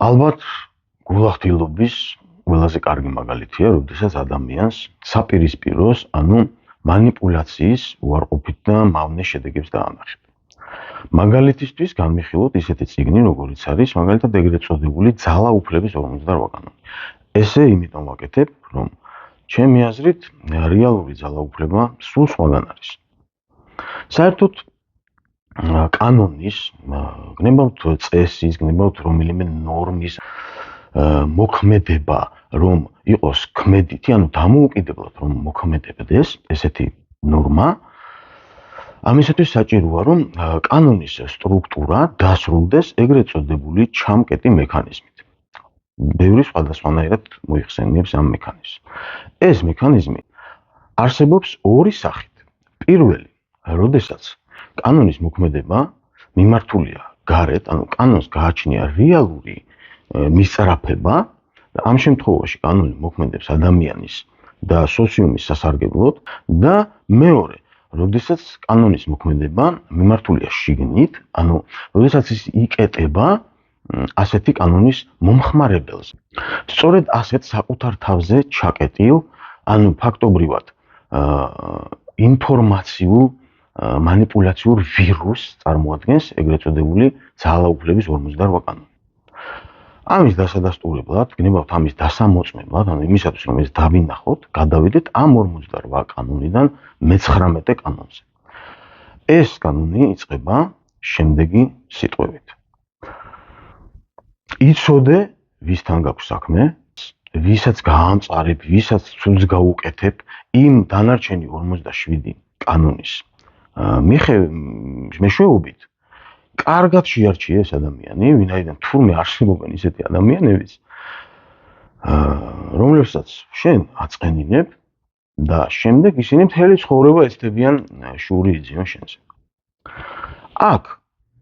ალბათ გულახდილობის ყველაზე კარგი მაგალითია, როდესაც ადამიანს საპირისპიროს, მანიპულაციის უარყოფით და მავნე შედეგებს დაანახება. მაგალითისთვის განვიხილოთ ისეთი წიგნი, როგორიც არის მაგალითად ეგრეთ წოდებული ძალაუფლების 58 კანონი. ესე იმიტომ ვაკეთებ, რომ ჩემი აზრით რეალური ძალაუფლება სულ სხვაგან არის. საერთოდ კანონის, გნებავთ წესის, გნებავთ რომელიმე ნორმის მოქმედება, რომ იყოს ქმედითი, დამოუკიდებლად რომ მოქმედებდეს ესეთი ნორმა, ამისათვის საჭიროა, რომ კანონის სტრუქტურა დასრულდეს ეგრეთ წოდებული ჩამკეტი მექანიზმით. ბევრი სხვადასხვანაირად მოიხსენიებს ამ მექანიზმს. ეს მექანიზმი არსებობს ორი სახით. პირველი, როდესაც კანონის მოქმედება მიმართულია გარეთ, კანონს გააჩნია რეალური მისწრაფება და ამ შემთხვევაში კანონი მოქმედებს ადამიანის და სოციუმის სასარგებლოდ და მეორე, როდესაც კანონის მოქმედება მიმართულია შიგნით, როდესაც ის იკეტება ასეთი კანონის მომხმარებელს. სწორედ ასეთ საკუთარ თავზე ჩაკეტილ, ფაქტობრივად ინფორმაციულ მანიპულაციურ ვირუსს წარმოადგენს ეგრეთ წოდებული ძალაუფლების 58 კანონი. ამის დასადასტურებლად, გნებავთ ამის დასამოწმებლად, იმისათვის რომ ეს დავინახოთ, გადავიდეთ ამ 58 კანონიდან მე-19 კანონზე. ეს კანონი იწყება შემდეგი სიტყვებით. იცოდე, ვისთან გაქვს საქმე, ვისაც გაამწარებ, ვისაც ცუდს გაუკეთებ, იმ დანარჩენი 47 კანონის მეშვეობით, კარგად შეარჩიე ეს ადამიანი, ვინაიდან თურმე არსებობენ ისეთი ადამიანებიც, რომლებსაც შენ აწყენინებ და შემდეგ ისინი მთელი ცხოვრება ეცდებიან შური იძიონ შენზე. აქ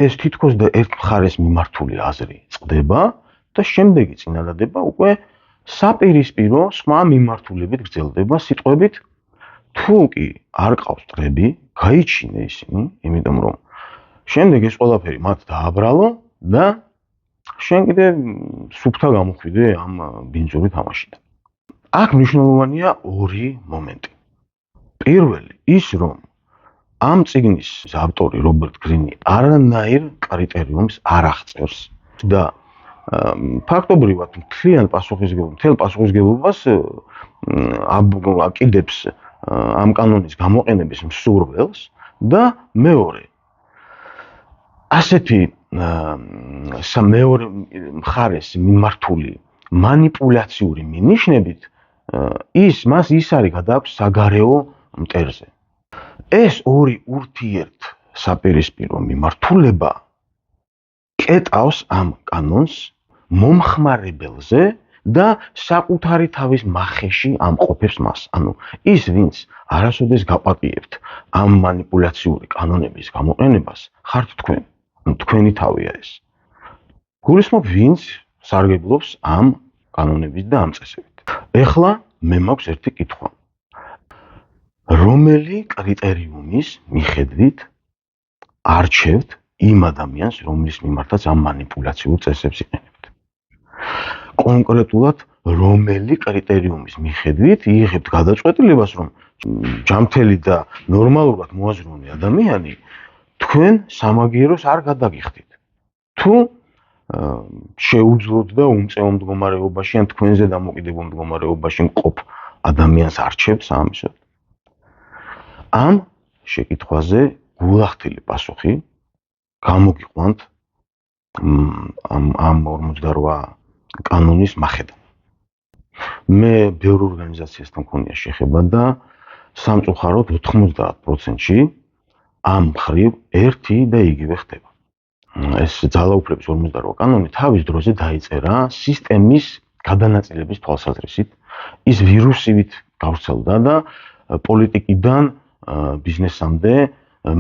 ეს თითქოს და ერთ მხარეს მიმართული აზრი წყდება და შემდეგი წინადადება უკვე საპირისპირო სხვა მიმართულებით გრძელდება სიტყვებით თუ კი არ ყავს წრები, გაიჩინე ისინი, იმიტომ რომ შემდეგ ეს ყველაფერი მათ დააბრალო და შენ კიდე სუფთა გამოხვიდე ამ ბინძური თამაშიდან. აქ მნიშვნელოვანია ორი მომენტი. პირველი, ის რომ ამ წიგნის ავტორი რობერტ გრინი არანაირ კრიტერიუმს არ აღწერს და ფაქტობრივად მთელ პასუხისგებლობას აკიდებს ამ კანონის გამოყენების მსურველს და მეორე ასეთი მეორე მხარეს მიმართული მანიპულაციური მინიშნებით მას ის არის გადააქვს საგარეო მტერზე. ეს ორი ურთიერთ საპირისპირო მიმართულება კეტავს ამ კანონს მომხმარებელზე და საკუთარი თავის მახეში ამყოფებს მას. ის ვინც არასოდეს გაპატიებთ ამ მანიპულაციური კანონების გამოყენებას, ხართ თქვენ. თქვენი თავია ეს. გულისხმობ ვინც სარგებლობს ამ კანონების და ამ წესებით. ეხლა მე მაქვს ერთი კითხვა. რომელი კრიტერიუმის მიხედვით არჩევთ იმ ადამიანს, რომლის მიმართაც ამ მანიპულაციურ წესებს იყენებთ? კონკრეტულად რომელი კრიტერიუმის მიხედვით იღებთ გადაწყვეტილებას, რომ ჯანმრთელი და ნორმალურად მოაზროვნე ადამიანი თქვენ სამაგიეროს არ გადაგიხდით. თუ შეუძლოთ და უმწეო მდგომარეობაში ან თქვენზე დამოკიდებულ მდგომარეობაში მყოფ ადამიანს არჩევთ სამისოდ. ამ შეკითხვაზე გულახდილი პასუხი გამოგიყვანთ ამ 48 კანონის მახედა. მე ბევრ ორგანიზაციასთან მქონია შეხება და სამწუხაროდ 90%-ში ამ მხრივ ერთი და იგივე ხდება. ეს ძალაუფლების 48 კანონი თავის დროზე დაიწერა სისტემის გადანაწილების თვალსაზრისით. ის ვირუსივით გავრცელდა და პოლიტიკიდან ბიზნესამდე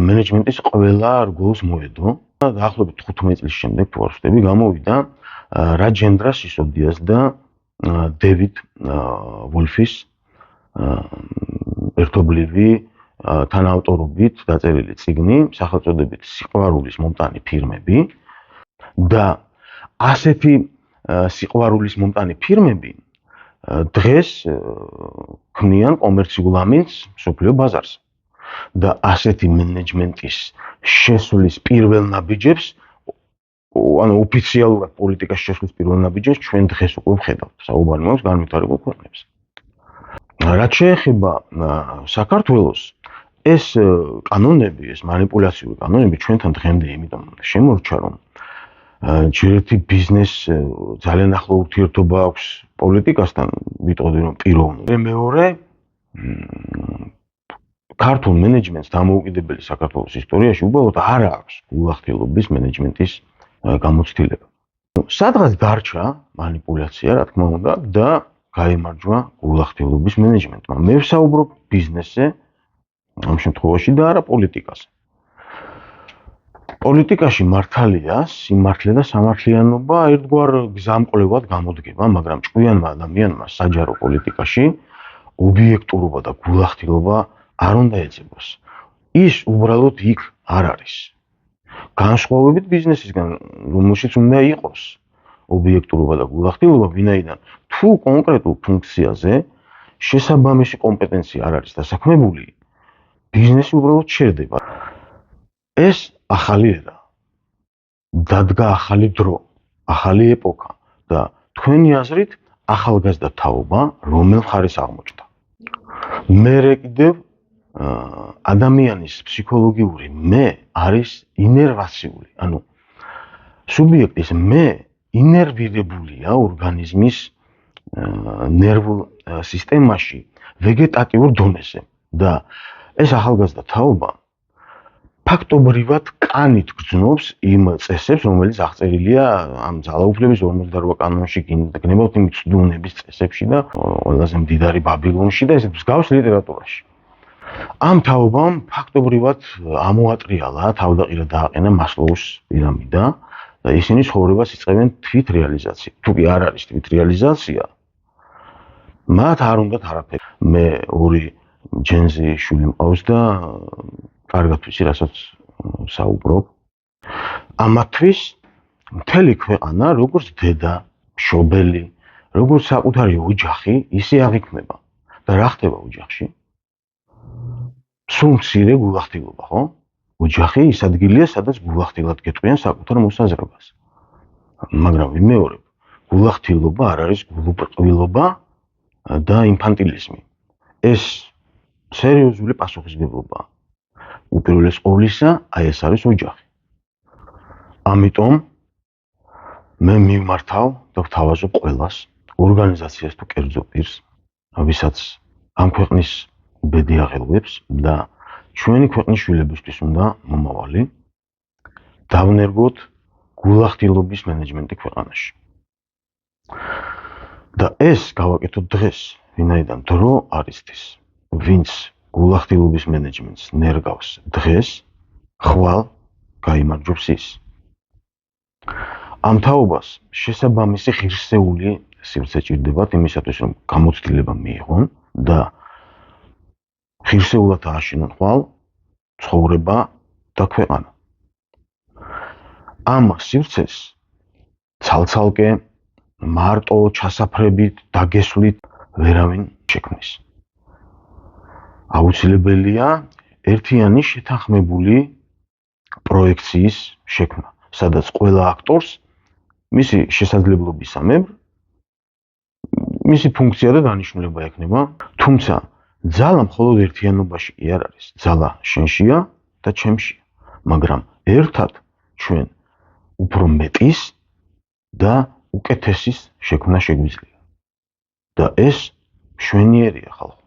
მენეჯმენტის ყველა რგოლს მოედო. დაახლოებით 15 წლის შემდეგ თუ არ ვხდები, გამოვიდა რაჯენდრა სისოდიას და დევიდ ვოლფის ერთობლივი თანაავტორობით დაწერილი წიგნი, სახელწოდებით სიყვარულის მომტანი ფირმები და ასეთი სიყვარულის მომტანი ფირმები დღეს ქმნიან კომერციულ ამინდს მსოფლიო ბაზარზე და ასეთი მენეჯმენტის შესვლის პირველ ნაბიჯებს ანუ ოფიციალურად პოლიტიკაში შესვლის პირველ ნაბიჯებს ჩვენ დღეს უკვე ვხედავთ საუბარი მოდის განვითარებულ ქვეყნებზე. რაც შეეხება საქართველოს ეს კანონები, ეს манипуляციური კანონები ჩვენთან დღემდე იმიტომ შემორჩა რომ ჯერ ერთი ბიზნეს ძალიან ახლო ურთიერთობა აქვს პოლიტიკასთან, ვიტყოდი რომ პიროვნული. მეორე ქართულ მენეჯმენტს დამოუკიდებელი საქართველოს ისტორიაში უბრალოდ არ აქვს გულახდილობის მენეჯმენტის გამოცდილება. სადღაც დარჩა манипуляცია, რა თქმა უნდა, და გაიმარჯვა გულახდილობის მენეჯმენტმა. მე ვსაუბრობ ბიზნესზე, ამ შემთხვევაში და არა პოლიტიკაზე. პოლიტიკაში მართალია სიმართლე და სამართლიანობა ერთგვარ გზამკვლევად გამოდგება, მაგრამ ჭკვიანმა ადამიანმა საჯარო პოლიტიკაში ობიექტურობა და გულახდილობა არ უნდა ეძებოს. ის უბრალოდ იქ არ არის. განსხვავებით ბიზნესისგან, რომელშიც უნდა იყოს ობიექტურობა და გულახდილობა, ვინაიდან თუ კონკრეტულ ფუნქციაზე შესაბამისი კომპეტენცია არ არის დასაქმებული, ბიზნესი უბრალოდ ჩერდება. ეს ახალი ერა. დადგა ახალი დრო, ახალი ეპოქა და თქვენი აზრით ახალგაზრდა თაობა რომელ მხარეს აღმოჩნდა. მერე კიდევ ადამიანის ფსიქოლოგიური მე არის ინერვაციული, ანუ სუბიექტის მე ინერვირებულია ორგანიზმის ნერვულ სისტემაში ვეგეტატიურ დონეზე და ეს ახალგაზრდა თაობა ფაქტობრივად კანით გრძნობს იმ წესებს, რომელიც აღწერილია ამ ძალაუფლების 58 კანონში, გნებავთ იმ ცდუნების წესებში და ყველაზე მდიდარი ბაბილონში და ესეთ მსგავს ლიტერატურაში. ამ თაობამ ფაქტობრივად ამოატრიალა, თავდაყირა დააყენა მასლოუს პირამიდა და ისინი ცხოვრებას იწყებენ თვით რეალიზაციით. თუ კი არ არის თვით რეალიზაცია, მათ არ უნდათ არაფერი. მე ორი ჯენზი შვილი მყავს და კარგად ვიცი, რასაც საუბრობ. ამათთვის მთელი ქვეყანა, როგორც დედა, მშობელი, როგორც საკუთარი ოჯახი, ისე აღიქმება. და რა ხდება ოჯახში? სულ მცირე გულახდილობა, ხო? ოჯახი ის ადგილია, სადაც გულახდილად გეტყვიან საკუთარ მოსაზრებას. მაგრამ ვიმეორებ, გულახდილობა არ არის გულუბრყვილობა და ინფანტილიზმი. ეს სერიოზული პასუხისმგებლობაა. უპირველეს ყოვლისა, აი ეს არის ოჯახი. ამიტომ მე მივმართავ და ვთავაზობ ყველას, ორგანიზაციას თუ კერძო პირს, ვისაც ამ ქვეყნის უბედი აღელვებს და ჩვენი ქვეყნის შვილებისთვის უნდა მომავალი, დავნერგოთ გულახდილობის მენეჯმენტი ქვეყანაში. და ეს გავაკეთოთ დღეს, ვინაიდან დრო არის ის, ვინც გულახდილობის მენეჯმენტს ნერგავს დღეს, ხვალ გაიმარჯვებს ის. ამ თაობას შესაბამისი ღირსეული სივრცე ჭირდებათ იმისათვის, რომ გამოცდილება მიიღონ და ღირსეულად ააშენონ ხვალ ცხოვრება და ქვეყანა. ამ სივრცეს ცალ-ცალკე მარტო ჩასაფრებით დაგესვლით ვერავინ შექმნის. აუცილებელია ერთიანი შეთანხმებული პროექციის შექმნა, სადაც ყველა აქტორს მისი შესაძლებლობისამებრ მისი ფუნქცია და დანიშნულება ექნება, თუმცა ძალა მხოლოდ ერთიანობაში კი არ არის. ძალა შენშია და ჩემშია, მაგრამ ერთად ჩვენ უფრო მეტის და უკეთესის შექმნა შეგვიძლია. და ეს მშვენიერია ხალხო.